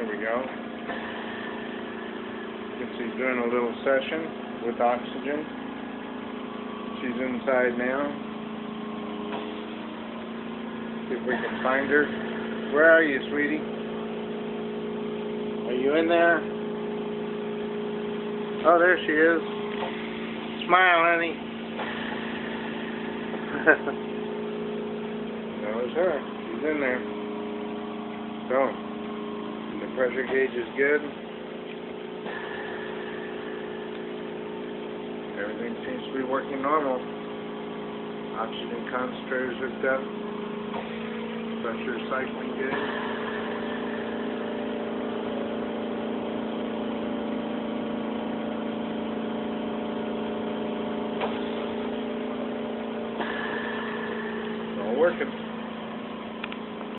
There we go. Guess he's doing a little session with oxygen. She's inside now. See if we can find her. Where are you, sweetie? Are you in there? Oh, there she is. Smile, honey. That was her. She's in there. So, the pressure gauge is good. Everything seems to be working normal. Oxygen concentrator's hooked up. Pressure cycling good. All working.